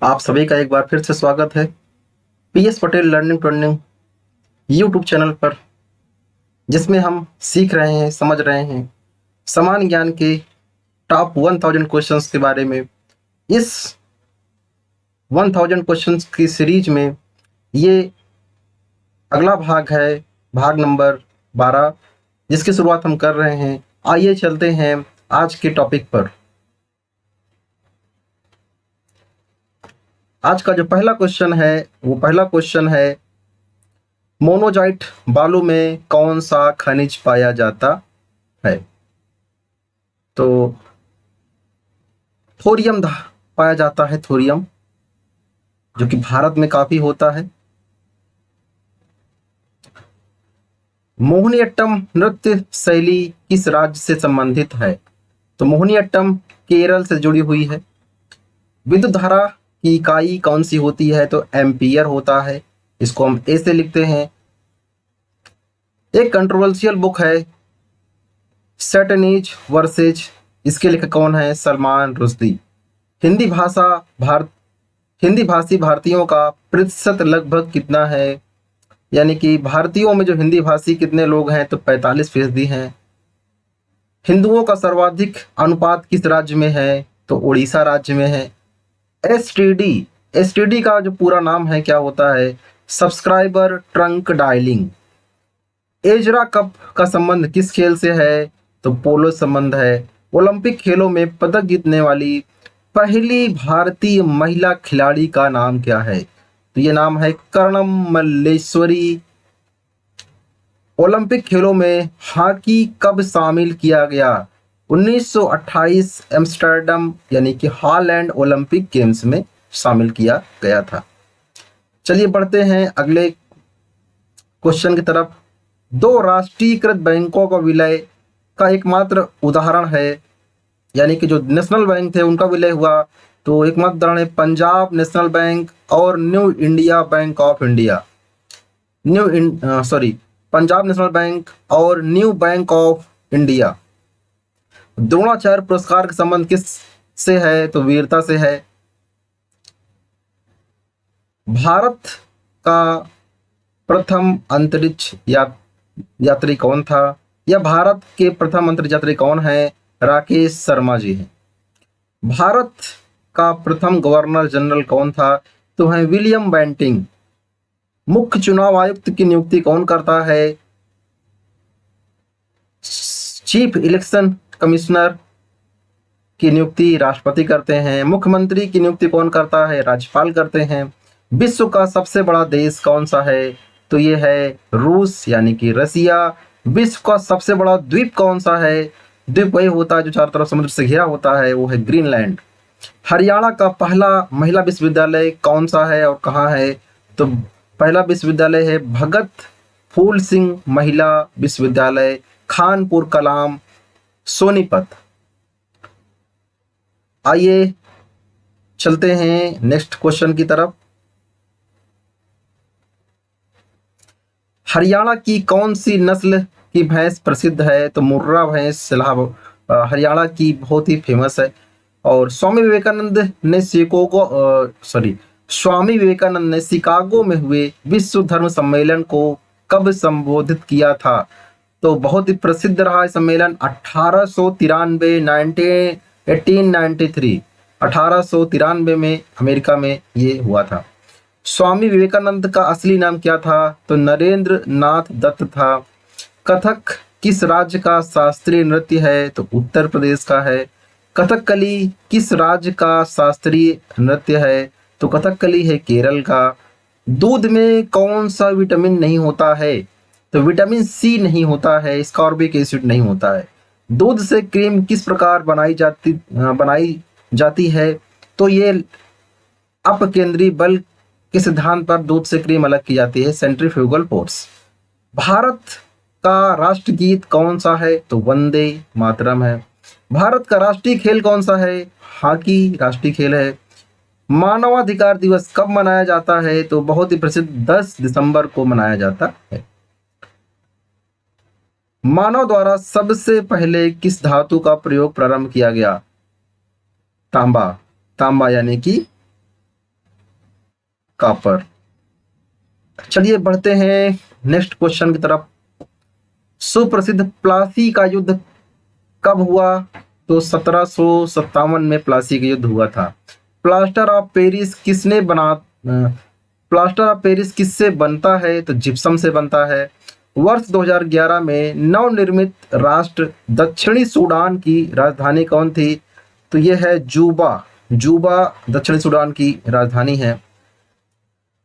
आप सभी का एक बार फिर से स्वागत है PS Patel learning turning YouTube channel पर, जिसमें हम सीख रहे हैं, समझ रहे हैं समान ज्ञान के टॉप 1000 क्वेश्चंस के बारे में। इस 1000 क्वेश्चंस की सीरीज में ये अगला भाग है, भाग नंबर 12, जिसकी शुरुआत हम कर रहे हैं। आइए चलते हैं आज के टॉपिक पर। आज का जो पहला क्वेश्चन है वो पहला क्वेश्चन है, मोनोजाइट बालू में कौन सा खनिज पाया जाता है? तो थोरियम पाया जाता है, थोरियम, जो कि भारत में काफी होता है। मोहिनीअट्टम नृत्य शैली किस राज्य से संबंधित है? तो मोहिनीअट्टम केरल से जुड़ी हुई है। विद्युत धारा की इकाई कौन सी होती है? तो एम्पियर होता है, इसको हम ए से लिखते हैं। एक कंट्रोवर्शियल बुक है सैटनीज वर्सेज, इसके लेखक कौन है? सलमान रुश्दी। हिंदी भाषी भारतीयों का प्रतिशत लगभग कितना है? यानी कि भारतीयों में जो हिंदी भाषी कितने लोग हैं? तो 45% हैं। हिंदुओं का सर्वाधिक अनुपात किस राज्य में है? तो उड़ीसा राज्य में है। एसटीडी का जो पूरा नाम है क्या होता है? Subscriber trunk dialling. Ezra Cup का संबंध किस खेल से है? तो पोलो संबंध है। ओलंपिक खेलों में पदक जीतने वाली पहली भारतीय महिला खिलाड़ी का नाम क्या है? तो ये नाम है कर्णम मल्लेश्वरी। ओलंपिक खेलों में हॉकी कब शामिल किया गया? 1928 एम्स्टर्डम यानी कि हॉलैंड ओलंपिक गेम्स में शामिल किया गया था। चलिए बढ़ते हैं अगले क्वेश्चन की तरफ। दो राष्ट्रीयकृत बैंकों का विलय का एकमात्र उदाहरण है, यानी कि जो नेशनल बैंक थे उनका विलय हुआ, तो एकमात्र उदाहरण है पंजाब नेशनल बैंक और new India bank of India. Punjab national bank और new bank of India. Dronacharya पुरस्कार का संबंध किस से है? तो वीरता से है। भारत का प्रथम अंतरिक्ष यात्री कौन था? या भारत के प्रथम अंतरिक्ष यात्री कौन है? राकेश शर्मा जी हैं। भारत का प्रथम गवर्नर जनरल कौन था? तो है विलियम बेंटिंग। मुख्य चुनाव आयुक्त की नियुक्ति कौन करता है? चीफ इलेक्शन कमिश्नर की नियुक्ति राष्ट्रपति करते हैं। मुख्यमंत्री की नियुक्ति कौन करता है? राज्यपाल करते हैं। विश्व का सबसे बड़ा देश कौन सा है? तो ये है रूस यानी कि रसिया। विश्व का सबसे बड़ा द्वीप कौन सा है? द्वीप वही होता है जो चारों तरफ समुद्र से घिरा होता है, वो है ग्रीनलैंड। हरियाणा का पहला महिला विश्वविद्यालय कौन सा है और कहाँ है? तो पहला विश्वविद्यालय है भगत फूल सिंह महिला विश्वविद्यालय, खानपुर कलाम, सोनीपत। आइए चलते हैं नेक्स्ट क्वेश्चन की तरफ। हरियाणा की कौन सी नस्ल की भैंस प्रसिद्ध है? तो मुर्रा भैंस हरियाणा की बहुत ही फेमस है। और स्वामी विवेकानंद ने शिकागो में हुए विश्व धर्म सम्मेलन को कब संबोधित किया था? तो बहुत ही प्रसिद्ध रहा है सम्मेलन 1893 में अमेरिका में ये हुआ था। स्वामी विवेकानंद का असली नाम क्या था? तो नरेंद्र नाथ दत्त था। कथक किस राज्य का शास्त्रीय नृत्य है? तो उत्तर प्रदेश का है। कथकली किस राज्य का शास्त्रीय नृत्य है? तो कथकली है केरल का। दूध में कौन सा विटामिन नहीं होता है? तो विटामिन सी नहीं होता है, स्कॉर्बिक एसिड नहीं होता है। दूध से क्रीम किस प्रकार बनाई जाती है? तो ये अपकेंद्री बल के सिद्धांत पर दूध से क्रीम अलग की जाती है, सेंट्रीफ्यूगल फोर्स। भारत का राष्ट्रगीत कौन सा है? तो वंदे मातरम है। भारत का राष्ट्रीय खेल कौन सा है? हॉकी राष्ट्रीय खेल है। मानवाधिकार दिवस कब मनाया जाता है? तो बहुत ही प्रसिद्ध 10 दिसंबर को मनाया जाता है। मानव द्वारा सबसे पहले किस धातु का प्रयोग प्रारंभ किया गया? तांबा यानी कि कॉपर। चलिए बढ़ते हैं नेक्स्ट क्वेश्चन की तरफ। सुप्रसिद्ध प्लासी का युद्ध कब हुआ? तो 1757 में प्लासी का युद्ध हुआ था। प्लास्टर ऑफ पेरिस किसने बना प्लास्टर ऑफ पेरिस किससे बनता है? तो जिप्सम से बनता है। वर्ष 2011 में नवनिर्मित राष्ट्र दक्षिणी सूडान की राजधानी कौन थी? तो यह है जूबा। जूबा दक्षिणी सूडान की राजधानी है।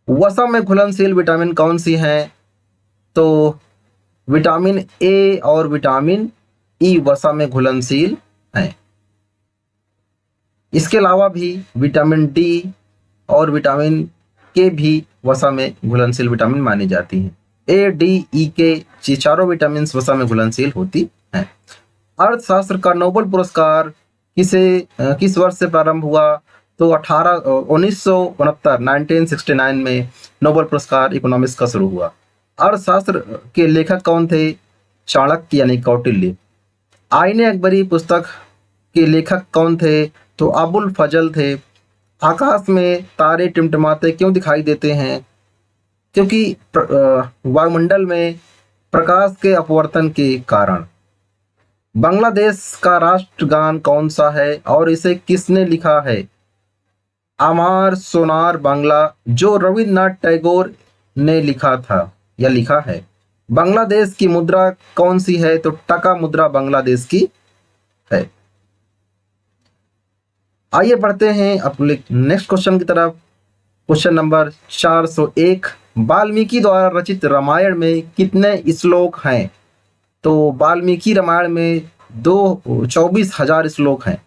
वसा में घुलनशील विटामिन कौन सी हैं? तो विटामिन ए और विटामिन ई वसा में घुलनशील हैं। इसके अलावा भी विटामिन डी और विटामिन के भी वसा में घुलनशील विटामिन मानी जाती हैं। ए, डी, ई के ये चारों विटामिन वसा में घुलनशील होती हैं। अर्थशास्त्र का नोबेल पुरस्कार किस वर्ष से प्रारंभ हुआ? तो 1969 में नोबेल पुरस्कार इकोनॉमिक्स का शुरू हुआ। अर्थशास्त्र के लेखक कौन थे? चाणक्य यानी कौटिल्य। आईने अकबरी पुस्तक के लेखक कौन थे? तो अबुल फजल थे। आकाश में तारे टिमटिमाते क्यों दिखाई देते हैं? क्योंकि वायुमंडल में प्रकाश के अपवर्तन के कारण। बांग्लादेश का राष्ट्रगान कौन सा है और इसे किसने लिखा है? अमार सोनार बांग्ला, जो रविन्द्रनाथ टैगोर ने लिखा था या लिखा है। बांग्लादेश की मुद्रा कौन सी है? तो टका मुद्रा बांग्लादेश की है। आइए बढ़ते हैं अपने नेक्स्ट क्वेश्चन की तरफ। Question number 401। वाल्मीकि द्वारा रचित रामायण में कितने श्लोक हैं? तो वाल्मीकि रामायण में 24,000 श्लोक हैं।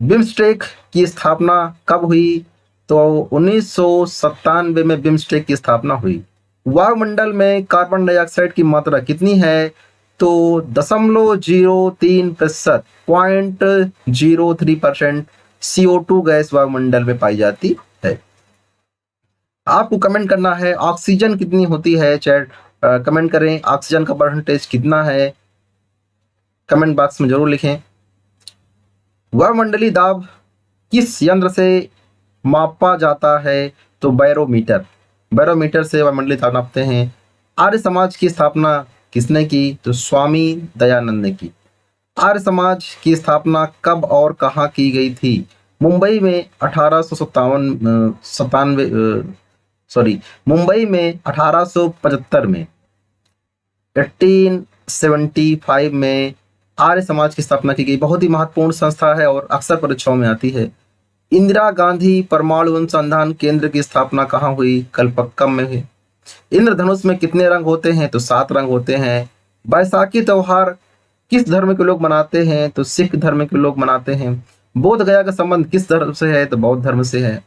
बिम्स्टेक की स्थापना कब हुई? तो 1997 में बिम्स्टेक की स्थापना हुई। वायुमंडल में कार्बन डाइऑक्साइड की मात्रा कितनी है? तो 0.03%, 0.03% CO2 गैस वायुमंडल में पाई जाती है। आपको कमेंट करना है ऑक्सीजन कितनी होती है। कमेंट करें ऑक्सीजन का परसेंटेज कितना है, कमेंट बॉक्स में जरूर लिखें। वायुमंडलीय दाब किस यंत्र से मापा जाता है? तो बैरोमीटर। बैरोमीटर से वायुमंडलीय दाब नापते हैं। आर्य समाज की स्थापना किसने की? तो स्वामी दयानंद ने की। आर्य समाज की स्थापना कब और कहाँ की गई थी? मुंबई में 1875 में 1875 में आर्य समाज की स्थापना की गई। बहुत ही महत्वपूर्ण संस्था है और अक्सर परीक्षाओं में आती है। इंदिरा गांधी परमाणु अनुसंधान केंद्र की स्थापना कहाँ हुई? कलपक्कम में हुई। इंद्रधनुष में कितने रंग होते हैं? तो 7 रंग होते हैं। बैसाखी त्योहार किस धर्म के लोग मनाते हैं? तो सिख धर्म के लोग मनाते हैं। बोध गया का संबंध किस धर्म से है? तो बौद्ध धर्म से है।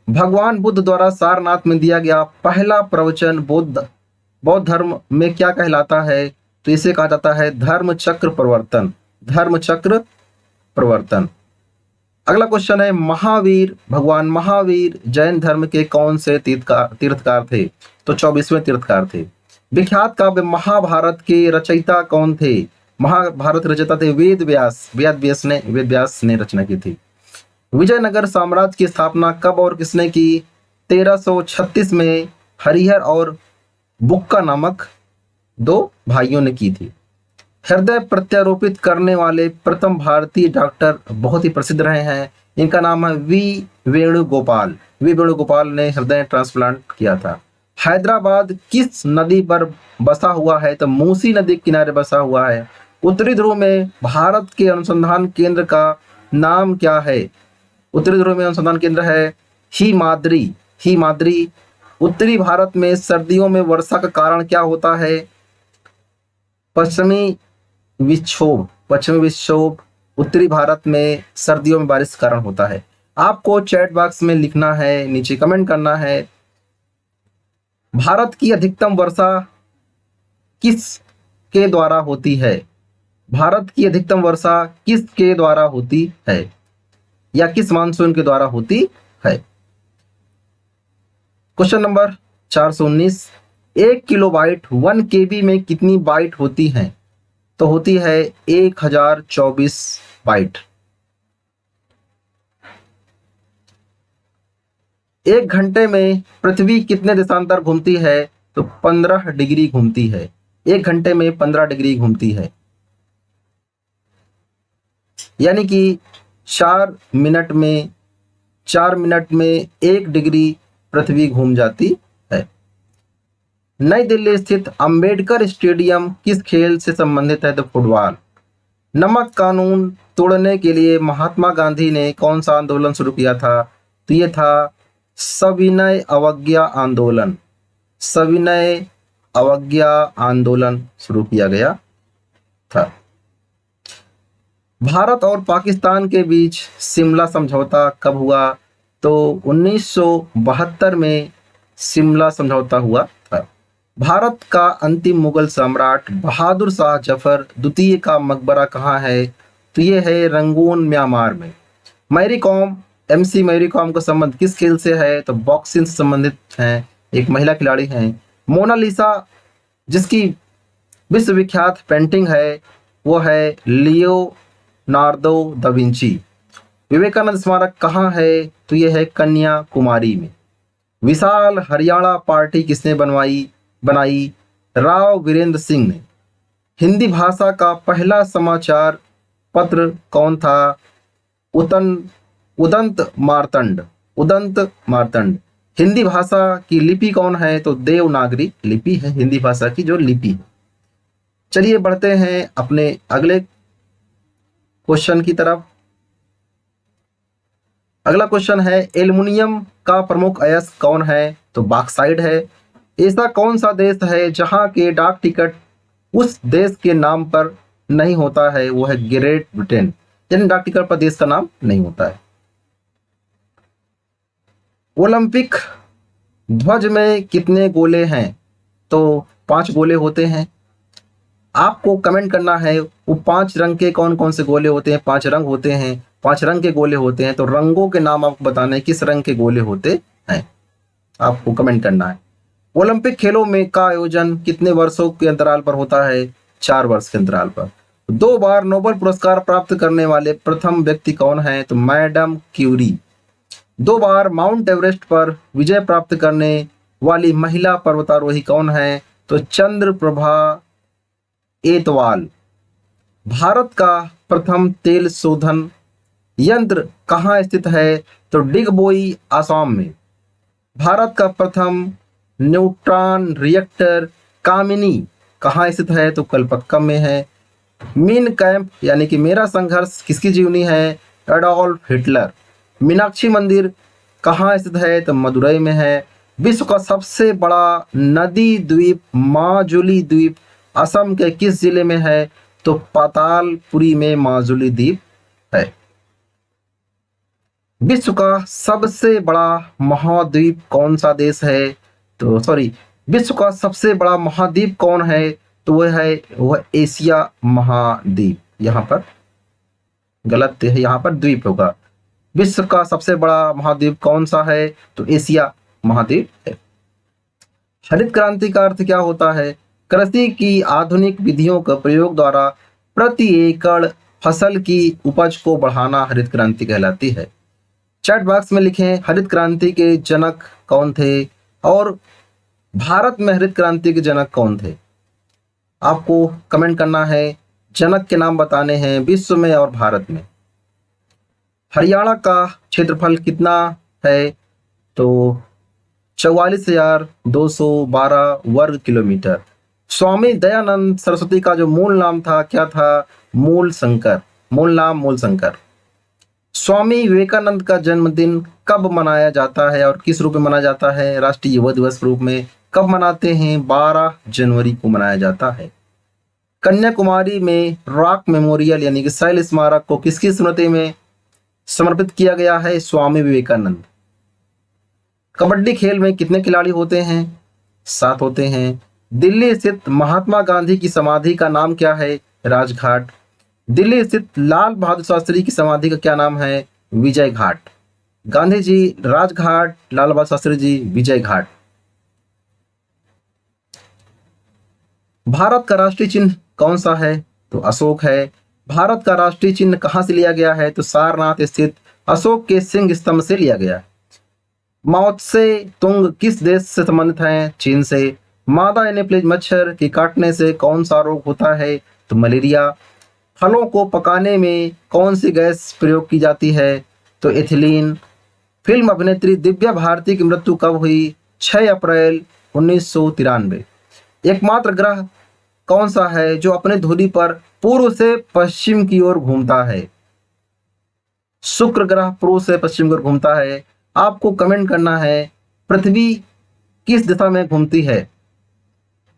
भगवान बुद्ध द्वारा सारनाथ में दिया गया पहला प्रवचन बौद्ध धर्म में क्या कहलाता है? तो इसे कहा जाता है धर्म चक्र प्रवर्तन। धर्म चक्र प्रवर्तन। अगला क्वेश्चन है महावीर, भगवान महावीर जैन धर्म के कौन से तीर्थकार थे? तो 24वें तीर्थकार थे। विख्यात काव्य महाभारत के रचयिता कौन थे? महाभारत रचयिता थे वेद व्यास। वेद व्यास ने रचना की थी। विजयनगर साम्राज्य की स्थापना कब और किसने की? 1336 में हरिहर और बुक्का नामक 2 भाइयों ने की थी। हृदय प्रत्यारोपित करने वाले प्रथम भारतीय डॉक्टर बहुत ही प्रसिद्ध रहे हैं। इनका नाम है वी वेणुगोपाल। वी वेणुगोपाल ने हृदय ट्रांसप्लांट किया था। हैदराबाद किस नदी पर बसा हुआ है? तो मूसी नदी के किनारे बसा हुआ है। उत्तरी ध्रुव में भारत के अनुसंधान केंद्र का नाम क्या है? उत्तरी ध्रुव में अनुसंधान केंद्र है हिमाद्री। हिमाद्री। उत्तरी भारत में सर्दियों में वर्षा का कारण क्या होता है? पश्चिमी विक्षोभ। पश्चिमी विक्षोभ उत्तरी भारत में सर्दियों में बारिश के कारण होता है। आपको चैट बॉक्स में लिखना है, नीचे कमेंट करना है भारत की अधिकतम वर्षा किस के द्वारा होती है? भारत की अधिकतम वर्षा किसके द्वारा होती है या किस मानसून के द्वारा होती है? Question number 419। 1 किलोबाइट 1 KB में कितनी बाइट होती हैं? तो होती है 1024 बाइट। एक घंटे में पृथ्वी कितने देशांतर घूमती है? तो 15 डिग्री घूमती है। एक घंटे में 15 डिग्री घूमती है, यानी कि 4 मिनट में 1 डिग्री पृथ्वी घूम जाती है। नई दिल्ली स्थित अंबेडकर स्टेडियम किस खेल से संबंधित है? तो फुटबॉल। नमक कानून तोड़ने के लिए महात्मा गांधी ने कौन सा आंदोलन शुरू किया था? तो ये था सविनय अवज्ञा आंदोलन। सविनय अवज्ञा आंदोलन शुरू किया गया था। भारत और पाकिस्तान के बीच शिमला समझौता कब हुआ? तो 1972 में शिमला समझौता हुआ था। भारत का अंतिम मुगल सम्राट बहादुर शाह जफर द्वितीय का मकबरा कहाँ है? तो ये है रंगून, म्यांमार में। मैरी कॉम, MC मैरी कॉम का संबंध किस खेल से है? तो बॉक्सिंग से संबंधित हैं, एक महिला खिलाड़ी हैं। मोनालिसा जिसकी विश्वविख्यात पेंटिंग है वो है लियोनार्दो दा विंची। विवेकानंद स्मारक कहाँ है? तो ये है कन्याकुमारी में। विशाल हरियाणा पार्टी किसने बनाई? राव वीरेंद्र सिंह ने। हिंदी भाषा का पहला समाचार पत्र कौन था? उदंत मार्तंड। हिंदी भाषा की लिपि कौन है? तो देवनागरी लिपि है हिंदी भाषा की जो लिपि है। चलिए बढ़ते हैं अपने अगले क्वेश्चन की तरफ। अगला क्वेश्चन है, एल्युमिनियम का प्रमुख अयस्क कौन है? तो बॉक्साइट है। ऐसा कौन सा देश है जहां के डाक टिकट उस देश के नाम पर नहीं होता है? वो है ग्रेट ब्रिटेन। यानी डाक टिकट पर देश का नाम नहीं होता है। ओलंपिक ध्वज में कितने गोले हैं? तो 5 गोले होते हैं। आपको कमेंट करना है वो 5 रंग के कौन कौन से गोले होते हैं। 5 रंग होते हैं, 5 रंग के गोले होते हैं। तो रंगों के नाम आपको बताने हैं किस रंग के गोले होते हैं, आपको कमेंट करना है। ओलंपिक खेलों में का आयोजन कितने वर्षों के अंतराल पर होता है? 4 वर्ष के अंतराल पर। 2 बार नोबेल पुरस्कार प्राप्त करने वाले प्रथम व्यक्ति कौन है? तो मैडम क्यूरी। 2 बार माउंट एवरेस्ट पर विजय प्राप्त करने वाली महिला पर्वतारोही कौन है? तो चंद्रप्रभा एतवाल। भारत का प्रथम तेल शोधन यंत्र कहाँ स्थित है? तो डिगबोई, असम में। भारत का प्रथम न्यूट्रॉन रिएक्टर कामिनी कहाँ स्थित है? तो कलपक्कम में है। मीन कैंप यानी कि मेरा संघर्ष किसकी जीवनी है? Adolf Hitler. मीनाक्षी मंदिर कहाँ स्थित है? तो मदुरई में है। विश्व का सबसे बड़ा नदी द्वीप माजुली द्वीप असम के किस जिले में है? तो पातालपुरी में माजुली द्वीप है। विश्व का सबसे बड़ा महाद्वीप कौन सा देश है? तो विश्व का सबसे बड़ा महाद्वीप कौन है? तो वह एशिया महाद्वीप। यहाँ पर गलत है, यहाँ पर द्वीप होगा। विश्व का सबसे बड़ा महाद्वीप कौन सा है? तो एशिया महाद्वीप है। हरित क्रांति का अर्थ क्या होता है? कृषि की आधुनिक विधियों का प्रयोग द्वारा प्रति एकड़ फसल की उपज को बढ़ाना हरित क्रांति कहलाती है। चैट बॉक्स में लिखें हरित क्रांति के जनक कौन थे और भारत में हरित क्रांति के जनक कौन थे। आपको कमेंट करना है, जनक के नाम बताने हैं विश्व में और भारत में। हरियाणा का क्षेत्रफल कितना है? तो 44,212 वर्ग किलोमीटर। स्वामी दयानंद सरस्वती का जो मूल नाम था क्या था? मूल शंकर। मूल नाम मूल शंकर। स्वामी विवेकानंद का जन्मदिन कब मनाया जाता है और किस रूप में मनाया जाता है? राष्ट्रीय युवा दिवस के रूप में। कब मनाते हैं? 12 जनवरी को मनाया जाता है। कन्याकुमारी में रॉक मेमोरियल यानी कि शैल स्मारक को किसकी स्मृति में समर्पित किया गया है? स्वामी विवेकानंद। कबड्डी खेल में कितने खिलाड़ी होते हैं? 7 होते हैं। दिल्ली स्थित महात्मा गांधी की समाधि का नाम क्या है? राजघाट। दिल्ली स्थित लाल बहादुर शास्त्री की समाधि का क्या नाम है? विजय घाट। गांधी जी राजघाट, लाल बहादुर शास्त्री जी विजय घाट। भारत का राष्ट्रीय चिन्ह कौन सा है? तो अशोक है। भारत का राष्ट्रीय चिन्ह कहां से लिया गया है? तो सारनाथ स्थित अशोक के सिंह स्तंभ से लिया गया। माओ से तुंग किस देश से संबंधित हैं? चीन से। मादा एनोफ्िलीज मच्छर के काटने से कौन सा रोग होता है? तो मलेरिया। फलों को पकाने में कौन सी गैस प्रयोग की जाती है? तो एथिलीन। फिल्म अभिनेत्री दिव्या भारती की मृत्यु कब हुई? 6 अप्रैल 1993। एकमात्र ग्रह कौन सा है जो अपने धुरी पर पूर्व से पश्चिम की ओर घूमता है? शुक्र ग्रह पूर्व से पश्चिम की ओर घूमता है। आपको कमेंट करना है पृथ्वी किस दिशा में घूमती है,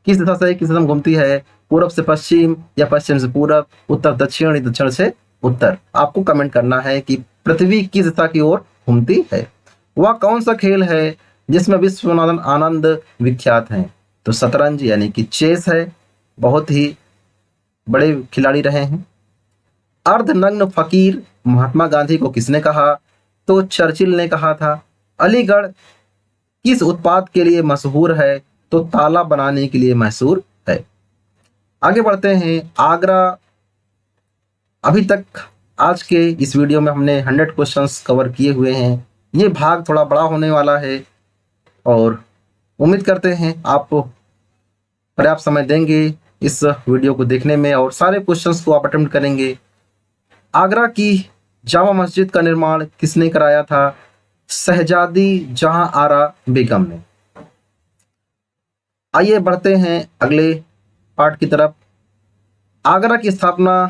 किस दिशा से किस दिशा में घूमती है, पूर्व से पश्चिम या पश्चिम से पूरब, उत्तर दक्षिण या दक्षिण से उत्तर। आपको कमेंट करना है कि पृथ्वी किस दिशा की ओर घूमती है। वह कौन सा खेल है जिसमें विश्वनाथन आनंद विख्यात हैं? तो शतरंज यानी कि चेस है, बहुत ही बड़े खिलाड़ी रहे हैं। अर्धनग्न फकीर महात्मा गांधी को किसने कहा? तो चर्चिल ने कहा था। अलीगढ़ किस उत्पाद के लिए मशहूर है? तो ताला बनाने के लिए मशहूर है। आगे बढ़ते हैं। आगरा। अभी तक आज के इस वीडियो में हमने 100 क्वेश्चंस कवर किए हुए हैं। ये भाग थोड़ा बड़ा होने वाला है और उम्मीद करते हैं आप पर्याप्त समय देंगे इस वीडियो को देखने में और सारे क्वेश्चंस को आप अटेम्प्ट करेंगे। आगरा की जामा मस्जिद का निर्माण किसने कराया था? शहजादी जहां आरा बेगम ने। आइए बढ़ते हैं अगले पार्ट की तरफ। आगरा की स्थापना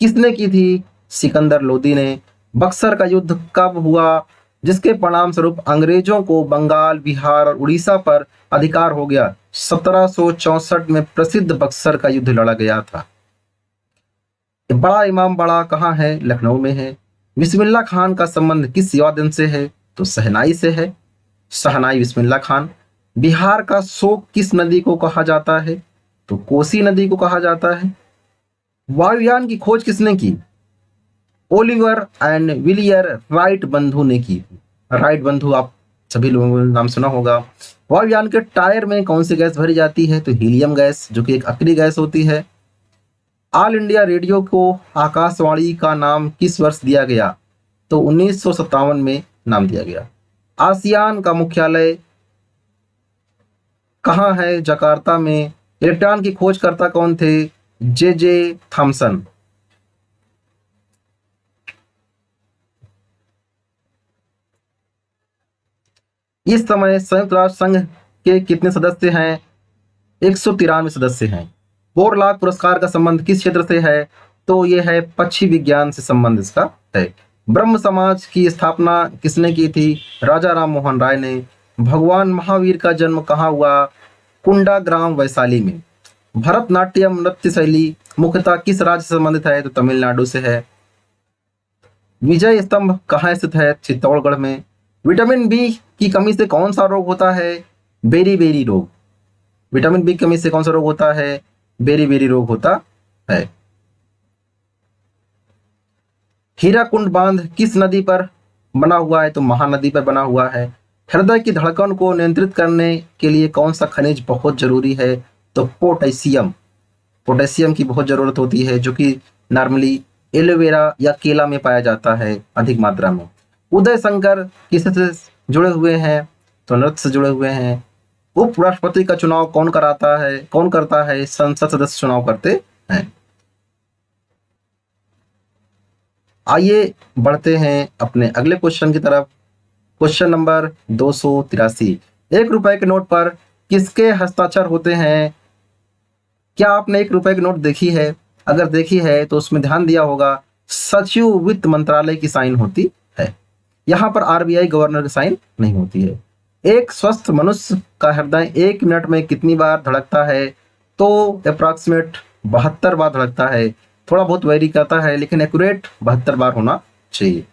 किसने की थी? सिकंदर लोदी ने। बक्सर का युद्ध कब हुआ जिसके परिणाम स्वरूप अंग्रेजों को बंगाल, बिहार और उड़ीसा पर अधिकार हो गया? 1764 में प्रसिद्ध बक्सर का युद्ध लड़ा गया था। बड़ा इमाम बाड़ा कहाँ है? लखनऊ में है। बिस्मिल्लाह खान का संबंध किस वाद्य से है? तो शहनाई से है, शहनाई बिस्मिल्लाह खान। बिहार का शोक किस नदी को कहा जाता है? तो कोसी नदी को कहा जाता है। वायुयान की खोज किसने की? ओलिवर एंड विलियर राइट बंधु ने की। राइट बंधु आप सभी लोगों ने नाम सुना होगा। वायुयान के टायर में कौन सी गैस भरी जाती है? तो हीलियम गैस, जो कि एक अक्रिय गैस होती है। ऑल इंडिया रेडियो को आकाशवाणी का नाम किस वर्ष दिया गया? तो 1957 में नाम दिया गया। आसियान का मुख्यालय कहाँ है? जकार्ता में। इलेक्ट्रॉन की खोजकर्ता कौन थे? J Thomson. इस समय संयुक्त राष्ट्र संघ के कितने सदस्य हैं? 193 सदस्य हैं। बोरलाग पुरस्कार का संबंध किस क्षेत्र से है? तो यह है पक्षी विज्ञान से संबंध इसका है। ब्रह्म समाज की स्थापना किसने की थी? राजा राम मोहन राय ने। भगवान महावीर का जन्म कहाँ हुआ? कुंडा ग्राम वैशाली में। भरतनाट्यम नृत्य शैली मुख्यतः किस राज्य से संबंधित है? तो तमिलनाडु से है। विजय स्तंभ कहाँ स्थित है? चित्तौड़गढ़ में। विटामिन बी की कमी से कौन सा रोग होता है? बेरी रोग। विटामिन बी की कमी से कौन सा रोग होता है? बेरी रोग होता है। हीराकुंड बांध किस नदी पर बना हुआ है? तो महानदी पर बना हुआ है। हृदय की धड़कन को नियंत्रित करने के लिए कौन सा खनिज बहुत जरूरी है? तो पोटेशियम। पोटेशियम की बहुत जरूरत होती है, जो कि नॉर्मली एलोवेरा या केला में पाया जाता है अधिक मात्रा में। उदय शंकर किससे जुड़े हुए हैं? तो नृत्य से जुड़े हुए हैं। उपराष्ट्रपति का चुनाव कौन कराता है? कौन करता है? संसद सदस्य चुनाव करते हैं। आइए बढ़ते हैं अपने अगले क्वेश्चन की तरफ। Question number 283। 1 रुपए के नोट पर किसके हस्ताक्षर होते हैं? क्या आपने 1 रुपए की नोट देखी है? अगर देखी है तो उसमें ध्यान दिया होगा सचिव वित्त मंत्रालय की साइन होती है। यहाँ पर आरबीआई गवर्नर की साइन नहीं होती है। एक स्वस्थ मनुष्य का हृदय 1 मिनट में कितनी बार धड़कता है? तो अप्रॉक्सीमेट 72 बार धड़कता है। थोड़ा बहुत वेरी करता है, लेकिन एक्यूरेट 72 बार होना चाहिए।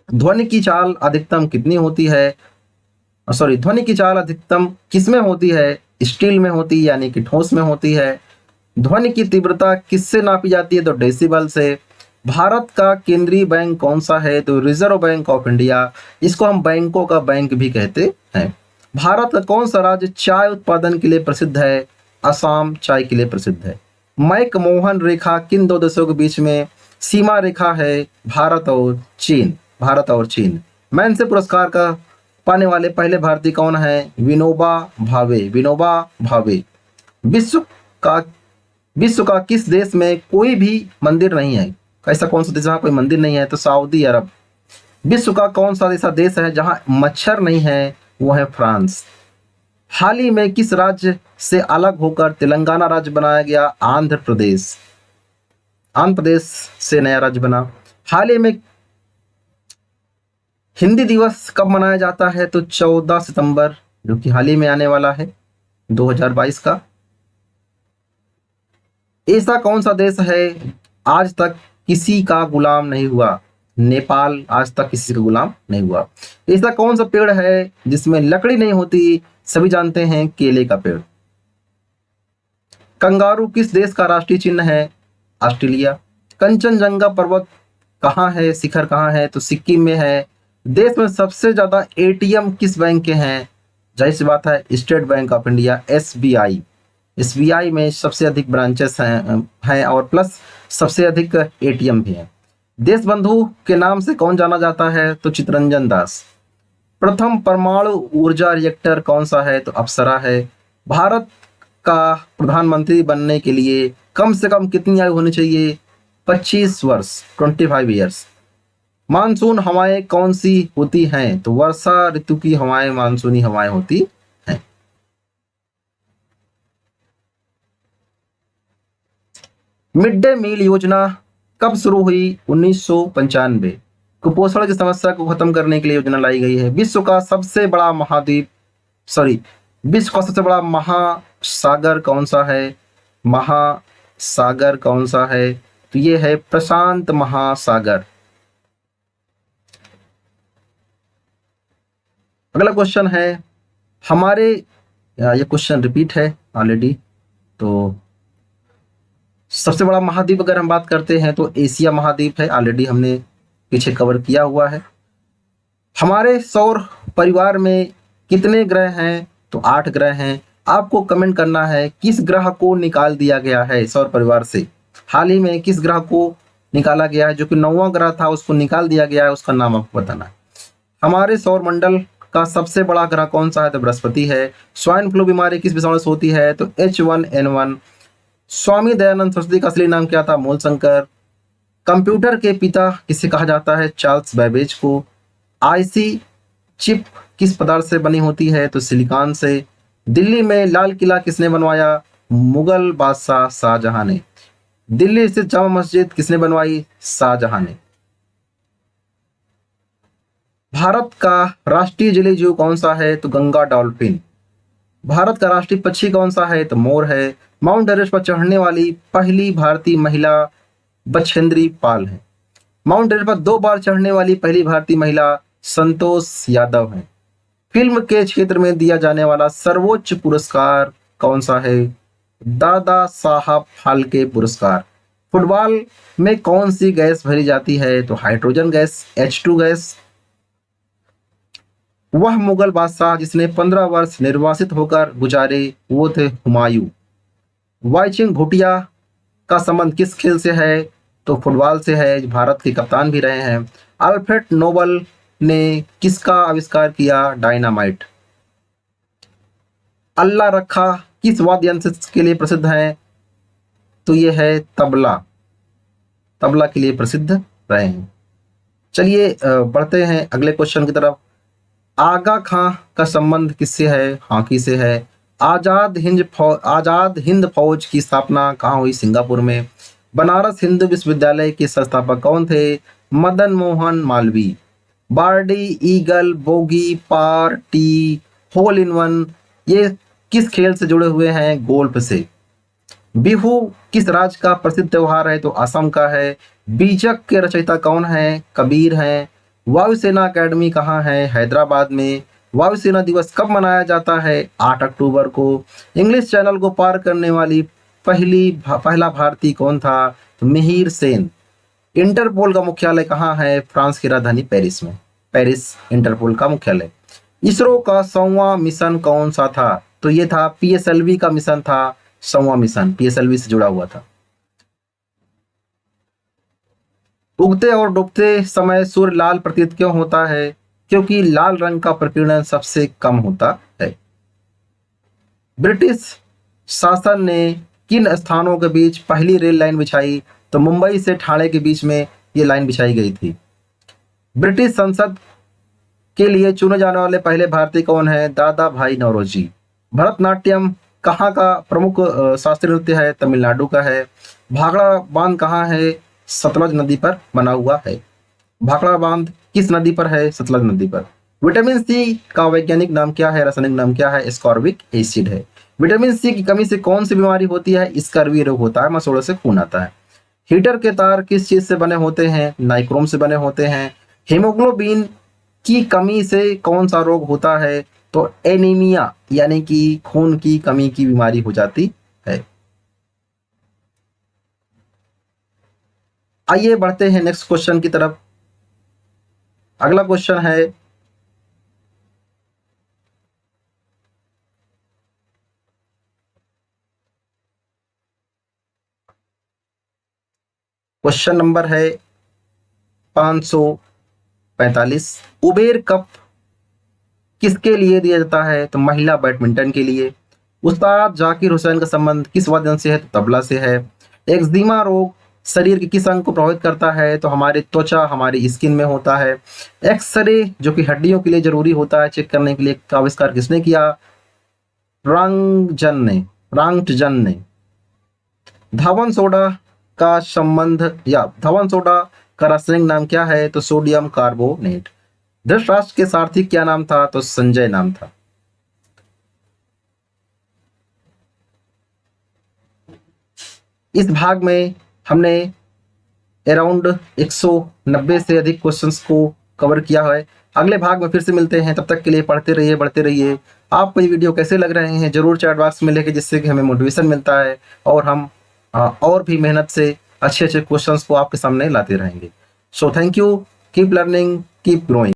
ध्वनि की चाल अधिकतम कितनी होती है? ध्वनि की चाल अधिकतम किसमें होती है? स्टील में होती है, यानी कि ठोस में होती है। ध्वनि की तीव्रता किससे नापी जाती है? तो डेसिबल से। भारत का केंद्रीय बैंक कौन सा है? तो रिजर्व बैंक ऑफ इंडिया। इसको हम बैंकों का बैंक भी कहते हैं। भारत का कौन सा राज्य चाय उत्पादन के लिए प्रसिद्ध है? असम चाय के लिए प्रसिद्ध है। मैकमोहन रेखा किन 2 देशों के बीच में सीमा रेखा है? भारत और चीन। भारत और चीन। मैनसे पुरस्कार का पाने वाले पहले भारतीय कौन है? विनोबा भावे। विनोबा भावे। विश्व का विश्व का किस देश में कोई भी मंदिर नहीं है? ऐसा कौन सा देश जहाँ कोई मंदिर नहीं है? तो सऊदी अरब। विश्व का कौन सा ऐसा देश है जहाँ मच्छर नहीं है? वो है फ्रांस। हाल ही में किस राज्य से अलग होकर तेलंगाना राज्य बनाया गया? आंध्र प्रदेश। आंध्र प्रदेश से नया राज्य बना। हाल ही में हिंदी दिवस कब मनाया जाता है? तो 14 सितंबर, जो कि हाल ही में आने वाला है 2022 का। ऐसा कौन सा देश है आज तक किसी का गुलाम नहीं हुआ? नेपाल आज तक किसी का गुलाम नहीं हुआ। ऐसा कौन सा पेड़ है जिसमें लकड़ी नहीं होती? सभी जानते हैं, केले का पेड़। कंगारू किस देश का राष्ट्रीय चिन्ह है? ऑस्ट्रेलिया। कंचनजंगा पर्वत कहाँ है, शिखर कहाँ है? तो सिक्किम में है। देश में सबसे ज्यादा एटीएम किस बैंक के हैं? जाहिर सी बात है, state bank of India, SBI. SBI में सबसे अधिक ब्रांचेस हैं और प्लस सबसे अधिक एटीएम भी हैं। देशबंधु के नाम से कौन जाना जाता है? तो चितरंजन दास। प्रथम परमाणु ऊर्जा रिएक्टर कौन सा है? तो अप्सरा है। भारत का प्रधानमंत्री बनने के लिए कम से कम कितनी आयु होनी चाहिए? 25 वर्ष, 25 ईयर्स। मानसून हवाएं कौन सी होती हैं? तो वर्षा ऋतु की हवाएं मानसूनी हवाएं होती हैं। मिड डे मील योजना कब शुरू हुई? 1995। कुपोषण की समस्या को खत्म करने के लिए योजना लाई गई है। विश्व का सबसे बड़ा महासागर कौन सा है? महासागर कौन सा है? तो ये है प्रशांत महासागर। अगला क्वेश्चन है हमारे, ये क्वेश्चन रिपीट है ऑलरेडी। तो सबसे बड़ा महाद्वीप अगर हम बात करते हैं तो एशिया महाद्वीप है, ऑलरेडी हमने पीछे कवर किया हुआ है। हमारे सौर परिवार में कितने ग्रह हैं? तो 8 ग्रह हैं। आपको कमेंट करना है किस ग्रह को निकाल दिया गया है सौर परिवार से। हाल ही में किस ग्रह को निकाला गया है? जो कि 9वां ग्रह था उसको निकाल दिया गया है, उसका नाम आपको बताना है। हमारे सौर मंडल का सबसे बड़ा ग्रह कौन सा है? तो बृहस्पति है। स्वाइन फ्लू बीमारी किस विषाणु से होती है? तो H1N1। स्वामी दयानंद सरस्वती का असली नाम क्या था? मूलशंकर। कंप्यूटर के पिता किसे कहा जाता है? चार्ल्स बैबेज को। आईसी चिप किस पदार्थ से बनी होती है? तो सिलिकॉन से। दिल्ली में लाल किला किसने बनवाया? मुगल बादशाह शाहजहां ने। दिल्ली स्थित जामा मस्जिद किसने बनवाई? शाहजहां ने। भारत का राष्ट्रीय जलीय जीव कौन सा है? तो गंगा डॉल्फिन। भारत का राष्ट्रीय पक्षी कौन सा है? तो मोर है। माउंट एवरेस्ट पर चढ़ने वाली पहली भारतीय महिला बछेंद्री पाल है। माउंट एवरेस्ट पर 2 बार चढ़ने वाली पहली भारतीय महिला संतोष यादव है। फिल्म के क्षेत्र में दिया जाने वाला सर्वोच्च पुरस्कार कौन सा है? दादा साहब फाल्के पुरस्कार। फुटबॉल में कौन सी गैस भरी जाती है? तो हाइड्रोजन गैस, H2 गैस। वह मुगल बादशाह जिसने 15 वर्ष निर्वासित होकर गुजारे वो थे हुमायूं। वाईचिंग भूटिया का संबंध किस खेल से है? तो फुटबॉल से है, भारत के कप्तान भी रहे हैं। अल्फ्रेड नोबल ने किसका आविष्कार किया? डायनामाइट। अल्लाह रखा किस वाद्य यंत्र के लिए प्रसिद्ध है? तो ये है तबला। तबला के लिए प्रसिद्ध रहे हैं। चलिए बढ़ते हैं अगले क्वेश्चन की तरफ। आगा खां का संबंध किससे है? हॉकी से है। आजाद हिंद फौज की स्थापना कहाँ हुई? सिंगापुर में। बनारस हिंदू विश्वविद्यालय के संस्थापक कौन थे? Madan Mohan Malviya. Birdie, eagle, bogey, par, tee, hole in one ये किस खेल से जुड़े हुए हैं? गोल्फ से। बिहू किस राज्य का प्रसिद्ध त्योहार है? तो असम का है। बीजक के रचयिता कौन है? कबीर हैं। वायुसेना अकेडमी कहाँ है? हैदराबाद में। वायुसेना दिवस कब मनाया जाता है? 8 अक्टूबर को। इंग्लिश चैनल को पार करने वाली पहला भारतीय कौन था? तो मिहिर सेन। इंटरपोल का मुख्यालय कहाँ है? फ्रांस की राजधानी पेरिस में। पेरिस इंटरपोल का मुख्यालय। इसरो का 100वां मिशन कौन सा था? तो ये था PSLV का मिशन था। 100वां मिशन PSLV से जुड़ा हुआ था। उगते और डूबते समय सूर्य लाल प्रतीत क्यों होता है? क्योंकि लाल रंग का प्रकीर्णन सबसे कम होता है। ब्रिटिश शासन ने किन स्थानों के बीच पहली रेल लाइन बिछाई? तो मुंबई से ठाणे के बीच में ये लाइन बिछाई गई थी। ब्रिटिश संसद के लिए चुने जाने वाले पहले भारतीय कौन है? दादा भाई नौरोजी। भरतनाट्यम कहाँ का प्रमुख शास्त्रीय नृत्य है? तमिलनाडु का है। भाखड़ा बांध कहाँ है? सतलज नदी पर बना हुआ है। भाखड़ा बांध किस नदी पर है? सतलज नदी पर। विटामिन सी का वैज्ञानिक नाम क्या है? रासायनिक नाम क्या है? स्कॉर्बिक एसिड है। विटामिन सी की कमी से कौन सी बीमारी होती है? स्कर्वी रोग होता है, मसूड़ों से खून आता है। हीटर के तार किस चीज से बने होते हैं? नाइक्रोम से बने होते हैं। हीमोग्लोबिन की कमी से कौन सा रोग होता है? तो एनीमिया यानी कि खून की कमी की बीमारी हो जाती है। आइए बढ़ते हैं नेक्स्ट क्वेश्चन की तरफ। अगला क्वेश्चन है क्वेश्चन नंबर है 545। उबेर कप किसके लिए दिया जाता है? तो महिला बैडमिंटन के लिए। उस्ताद जाकिर हुसैन का संबंध किस वाद्य यंत्र से है? तो तबला से है। एक्जिमा रोग शरीर के किस अंग को प्रभावित करता है? तो हमारी त्वचा, हमारी स्किन में होता है। एक्सरे जो कि हड्डियों के लिए जरूरी होता है चेक करने के लिए, का आविष्कार किसने किया? रांगटजन ने। धवन सोडा का संबंध या धवन सोडा का रासायनिक नाम क्या है? तो सोडियम कार्बोनेट। धृतराष्ट्र के सारथी क्या नाम था? तो संजय नाम था। इस भाग में हमने अराउंड 190 से अधिक क्वेश्चंस को कवर किया है। अगले भाग में फिर से मिलते हैं, तब तक के लिए पढ़ते रहिए, बढ़ते रहिए। आपको ये वीडियो कैसे लग रहे हैं जरूर चैट बॉक्स में लिखें, जिससे कि हमें मोटिवेशन मिलता है और हम और भी मेहनत से अच्छे अच्छे क्वेश्चंस को आपके सामने लाते रहेंगे। So thank you, keep learning, keep growing.